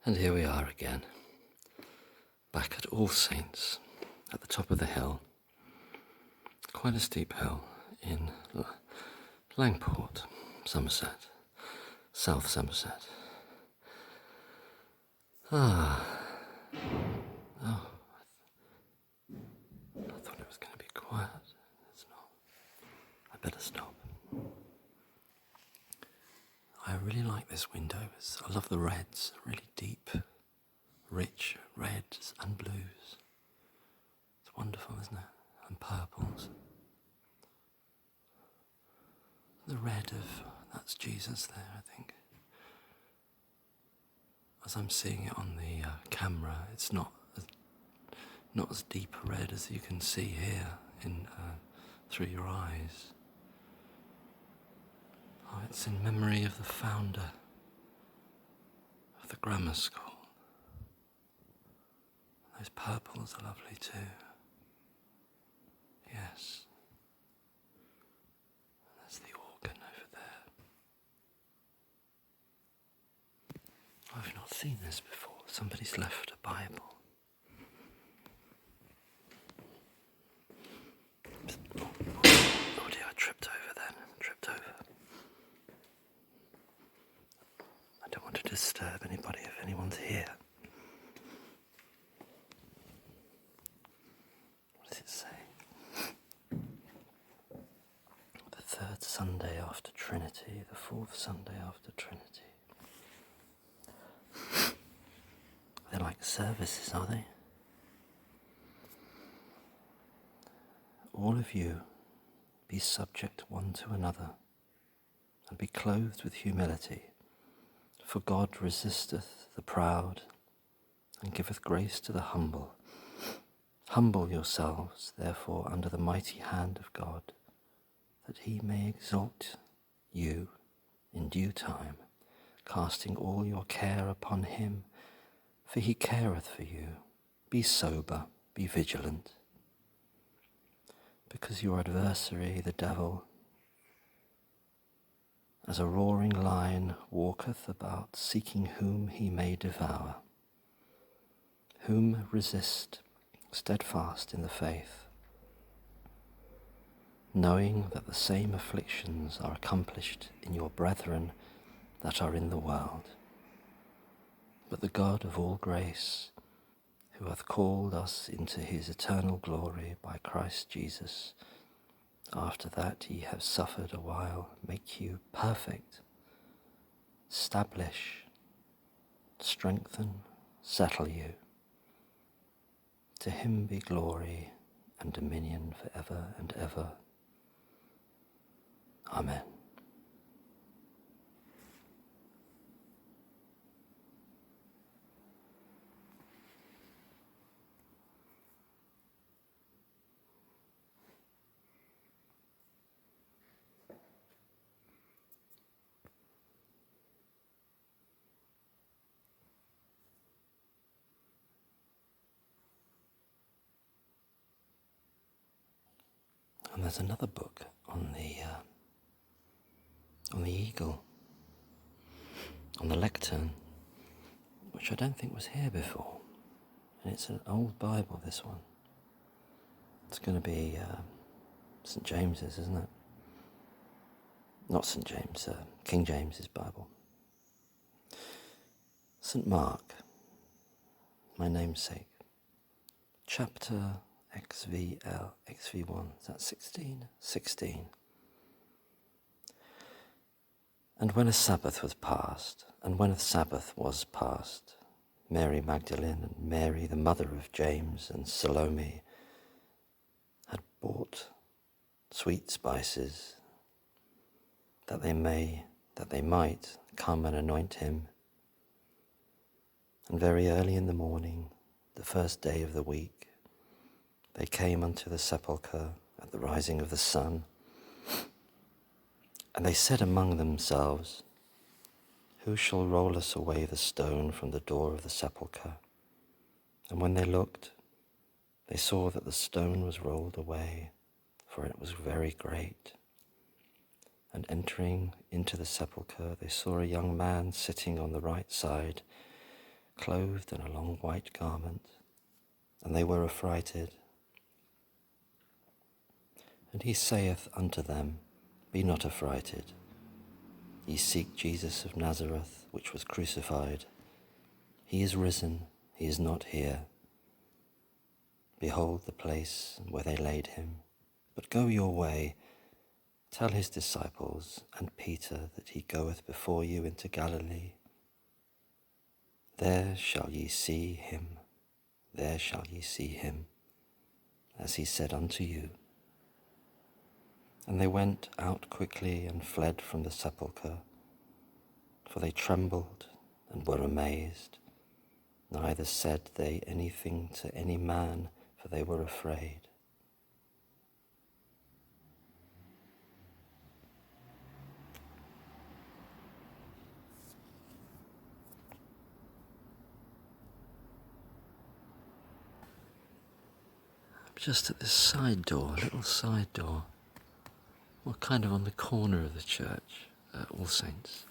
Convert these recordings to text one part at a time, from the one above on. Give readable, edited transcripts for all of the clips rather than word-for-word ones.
And here we are again, back at All Saints, at the top of the hill, quite a steep hill in Langport, Somerset, South Somerset. I thought it was going to be quiet. It's not. I better stop. I really like this window. I love the reds, really deep, rich reds and blues. It's wonderful, isn't it? And purples. The red of, that's Jesus there, I think. As I'm seeing it on the camera, it's not as deep a red as you can see here through your eyes. Oh, it's in memory of the founder of the grammar school. Those purples are lovely too. Yes. There's the organ over there. I've not seen this before. Somebody's left a Bible. Oh dear, I tripped over then. I don't want to disturb anybody if anyone's here. What does it say? The third Sunday after Trinity, the fourth Sunday after Trinity. They're like services, are they? All of you, be subject one to another, and be clothed with humility. For God resisteth the proud, and giveth grace to the humble. Humble yourselves, therefore, under the mighty hand of God, that he may exalt you in due time, casting all your care upon him, for he careth for you. Be sober, be vigilant. Because your adversary, the devil, as a roaring lion, walketh about, seeking whom he may devour. Whom resist, steadfast in the faith, knowing that the same afflictions are accomplished in your brethren that are in the world. But the God of all grace, who hath called us into his eternal glory by Christ Jesus, after that ye have suffered a while, make you perfect, establish, strengthen, settle you. To him be glory and dominion for ever and ever. Amen. And there's another book on the eagle, on the lectern, which I don't think was here before. And it's an old Bible, this one. It's going to be St. James's, isn't it? Not St. James, King James's Bible. St. Mark, my namesake, chapter XV1, is that 16? 16. And when a Sabbath was past, Mary Magdalene and Mary, the mother of James, and Salome had bought sweet spices that they might come and anoint him. And very early in the morning, the first day of the week, they came unto the sepulchre at the rising of the sun. And they said among themselves, Who shall roll us away the stone from the door of the sepulchre? And when they looked, they saw that the stone was rolled away, for it was very great. And entering into the sepulchre, they saw a young man sitting on the right side, clothed in a long white garment, and they were affrighted. And he saith unto them, Be not affrighted. Ye seek Jesus of Nazareth, which was crucified. He is risen, he is not here. Behold the place where they laid him. But go your way, tell his disciples and Peter that he goeth before you into Galilee. There shall ye see him, there shall ye see him, as he said unto you. And they went out quickly and fled from the sepulchre, for they trembled and were amazed. Neither said they anything to any man, for they were afraid. I'm just at this side door, little side door. Well, kind of on the corner of the church, All Saints.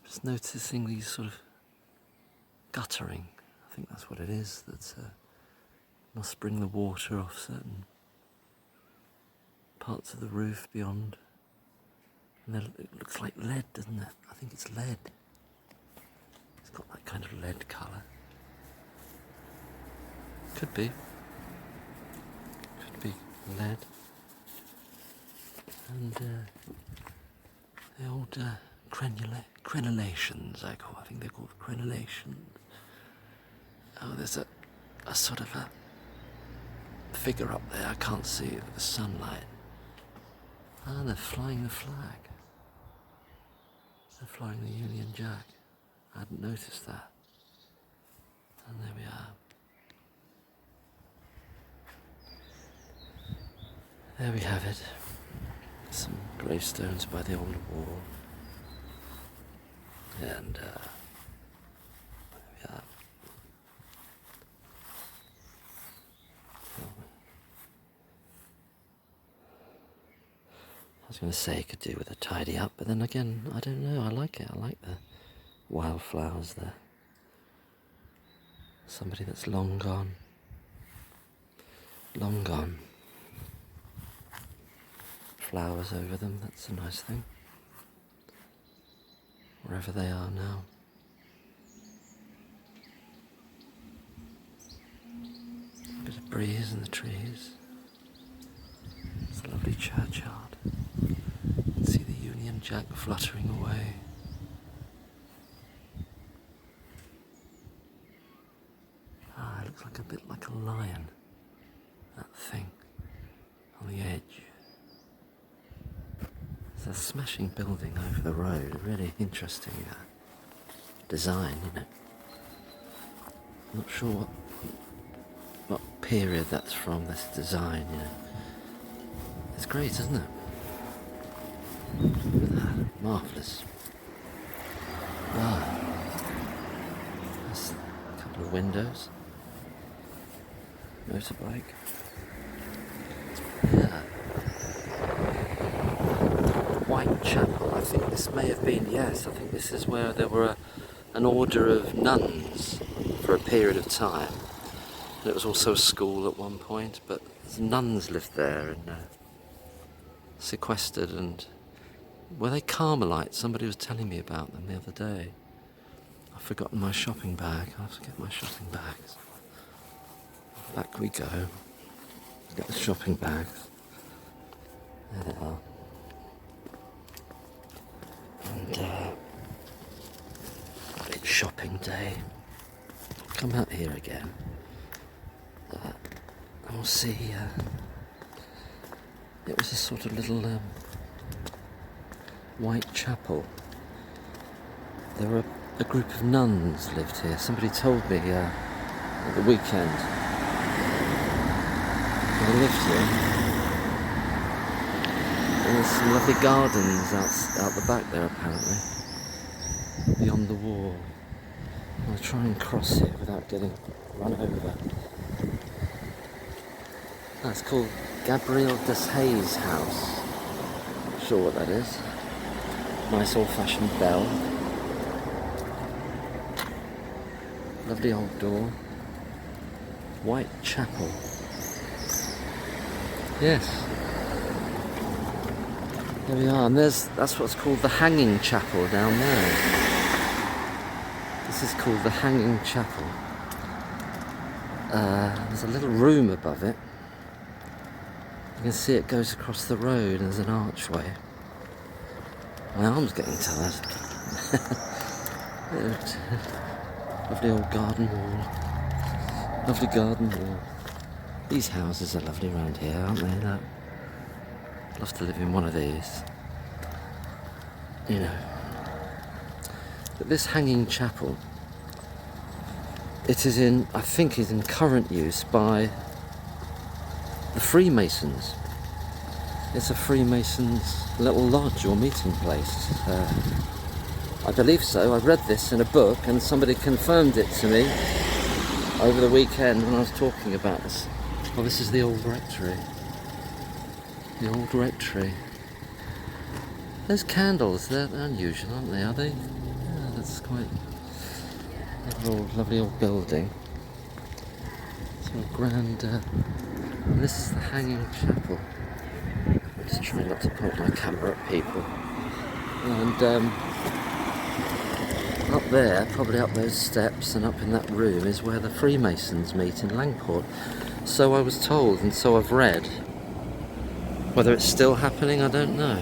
Just noticing these sort of guttering. I think that's what it is. That must bring the water off certain parts of the roof beyond. And then it looks like lead, doesn't it? I think it's lead. It's got that kind of lead colour. Could be. Could be lead. And the old crenellations, I think they're called crenellations. Oh, there's a sort of a figure up there, I can't see it with the sunlight. Ah, they're flying the flag. They're flying the Union Jack. I hadn't noticed that. And there we are. There we have it. Some gravestones by the old wall. And there we are. I was going to say it could do with a tidy up, but then again, I don't know, I like it. I like the wildflowers there. Somebody that's long gone. Long gone. Flowers over them, that's a nice thing. Wherever they are now. A bit of breeze in the trees. It's a lovely churchyard. You can see the Union Jack fluttering away. Ah, it looks like a bit like a lion. That thing on the edge. There's a smashing building over the road, a really interesting design, you know. I'm not sure what period that's from, this design, you know. It's great, isn't it? Look at that, marvellous. Ah, there's a couple of windows. Motorbike. Yeah. Whitechapel, I think this may have been, yes, I think this is where there were an order of nuns for a period of time. And it was also a school at one point, but nuns lived there and sequestered, and were they Carmelites? Somebody was telling me about them the other day. I've forgotten my shopping bag. I'll have to get my shopping bags. Back we go. Get the shopping bags. There they are. And it's shopping day. Come out here again. And we'll see. It was a sort of little white chapel. There were a group of nuns lived here. Somebody told me at the weekend. They lived here. And there's some lovely gardens out the back there, apparently, beyond the wall. I'll try and cross here without getting run over. That's called Gabriel Deshayes House. Not sure what that is. Nice old-fashioned bell. Lovely old door. White chapel. Yes. There we are, and that's what's called the Hanging Chapel down there. This is called the Hanging Chapel. There's a little room above it. You can see it goes across the road and there's an archway. My arm's getting tired. Lovely old garden wall. Lovely garden wall. These houses are lovely around here, aren't they? I'd love to live in one of these. You know. But this hanging chapel, it is in, I think is in current use by the Freemasons. It's a Freemasons little lodge or meeting place. I believe so. I read this in a book and somebody confirmed it to me over the weekend when I was talking about this. Oh, this is the old rectory. The old rectory. Those candles, they're unusual, aren't they? Are they? Yeah, that's quite lovely old building. It's a grand. And this is the hanging chapel. I'm just trying not to point my camera at people. And up there, probably up those steps and up in that room, is where the Freemasons meet in Langport. So I was told, and so I've read. Whether it's still happening, I don't know.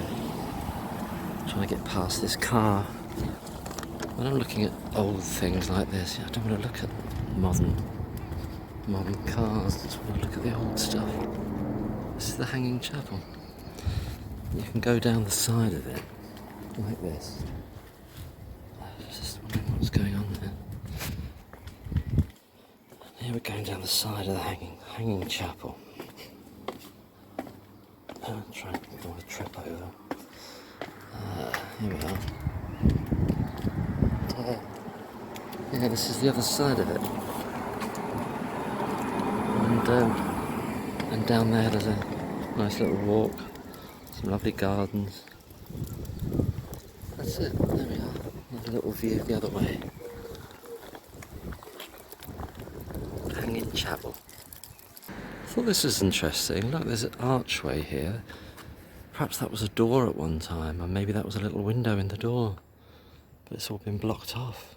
I'm trying to get past this car. When I'm looking at old things like this, I don't want to look at modern cars. I just want to look at the old stuff. This is the Hanging Chapel. You can go down the side of it like this. I was just wondering what was going on there. Here we're going down the side of the hanging chapel. I'll try and don't want to trip over. Here we are. Yeah, this is the other side of it. And down there there's a nice little walk, some lovely gardens. That's it, there we are. There's a little view the other way. Hanging Chapel. I thought this was interesting. Look, there's an archway here. Perhaps that was a door at one time, and maybe that was a little window in the door. But it's all been blocked off.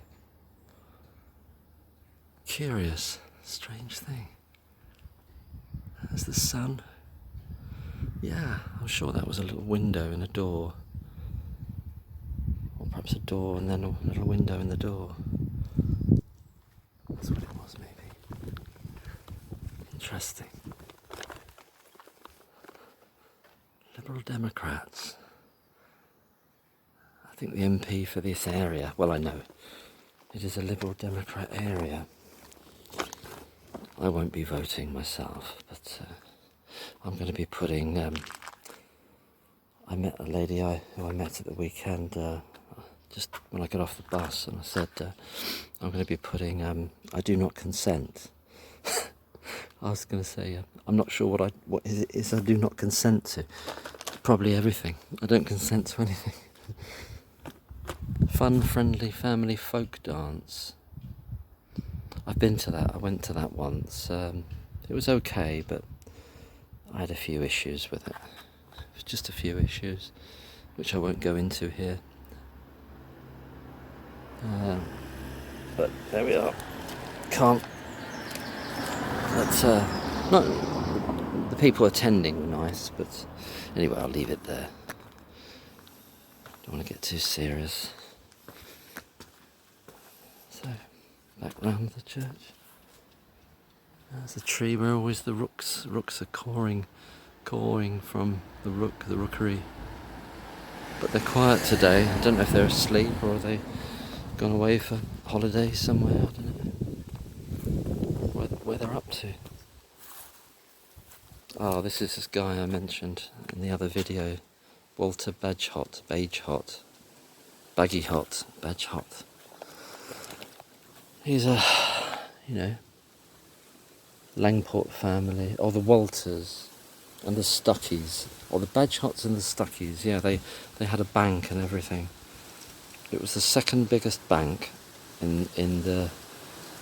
Curious, strange thing. There's the sun. Yeah, I'm sure that was a little window in a door. Or perhaps a door and then a little window in the door. That's what it was, maybe. Interesting. Liberal Democrats. I think the MP for this area, well, I know, it is a Liberal Democrat area. I won't be voting myself, but I'm going to be putting, I met a lady who I met at the weekend, just when I got off the bus, and I said, I'm going to be putting, I do not consent. I was going to say, I'm not sure what it is I do not consent to. Probably everything. I don't consent to anything. Fun, friendly, family folk dance. I've been to that. I went to that once. It was okay, but I had a few issues with it. It was just a few issues, which I won't go into here. But there we are. Can't. That's not. The people attending were nice, but anyway, I'll leave it there. Don't want to get too serious. So, back round the church. There's a tree where always the rooks are cawing from the rookery. But they're quiet today. I don't know if they're asleep or have they gone away for holiday somewhere. I don't know where they're up to. Oh, this is this guy I mentioned in the other video, Walter Bagehot. He's a, Langport family, or the Walters and the Stuckeys, or the Bagehots and the Stuckeys. Yeah, they had a bank and everything. It was the second biggest bank in the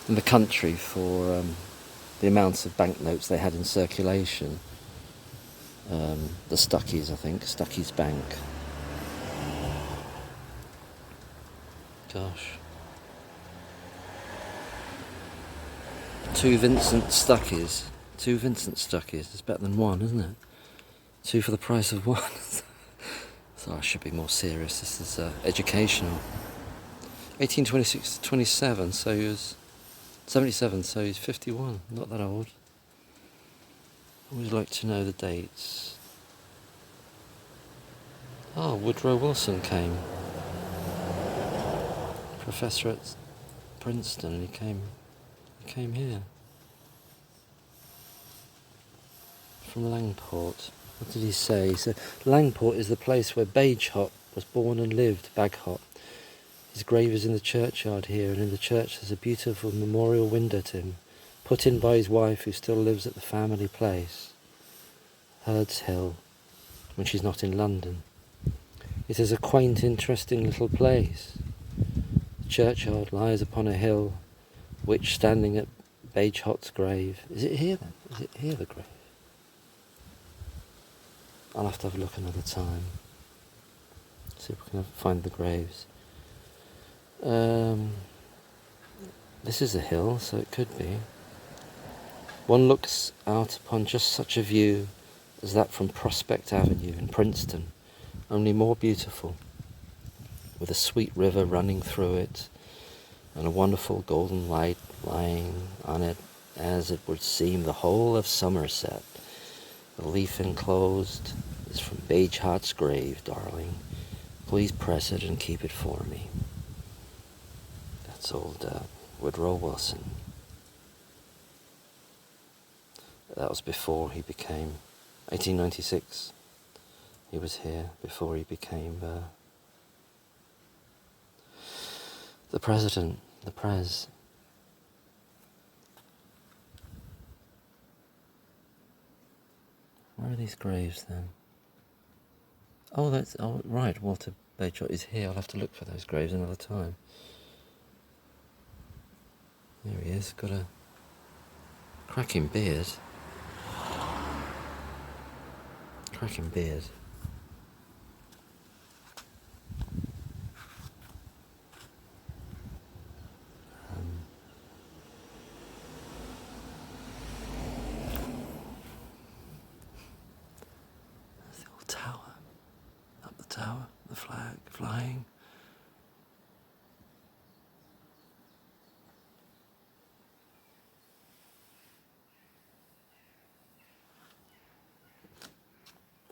in the country for the amounts of banknotes they had in circulation. The Stuckies, I think, Stuckies Bank. Gosh. 2 Vincent Stuckies. 2 Vincent Stuckies. It's better than 1, isn't it? 2 for the price of 1. So I should be more serious. This is educational. 1826 to 27, so he was 77, so he's 51. Not that old. I always like to know the dates. Oh, Woodrow Wilson came. Professor at Princeton, and he came here. From Langport. What did he say? He said, Langport is the place where Bagehot was born and lived, Bagehot. His grave is in the churchyard here, and in the church there's a beautiful memorial window to him, put in by his wife who still lives at the family place, Herd's Hill, when she's not in London. It is a quaint, interesting little place. The churchyard lies upon a hill, which, standing at Bagehot's grave... Is it here then? Is it here, the grave? I'll have to have a look another time. See if we can find the graves. This is a hill, so it could be. One looks out upon just such a view as that from Prospect Avenue in Princeton, only more beautiful, with a sweet river running through it, and a wonderful golden light lying on it, as it would seem the whole of Somerset. The leaf enclosed is from Bagehot's grave, darling. Please press it and keep it for me. That's old Woodrow Wilson. That was before he became... 1896. He was here before he became the president, the Prez. Where are these graves then? Oh, that's... Oh, right, Walter Bagehot is here. I'll have to look for those graves another time. There he is, got a cracking beard. Cracking beard. There's the old tower. Up the tower, the flag flying.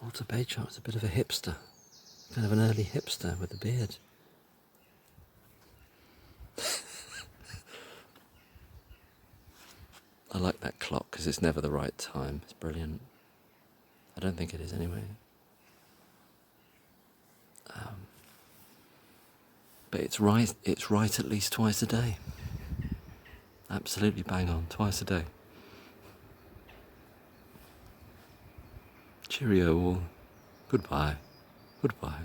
Walter Bagehot was a bit of a hipster. Kind of an early hipster with a beard. I like that clock because it's never the right time. It's brilliant. I don't think it is anyway. But it's right at least twice a day. Absolutely bang on, twice a day. Cheerio all. Goodbye. Goodbye.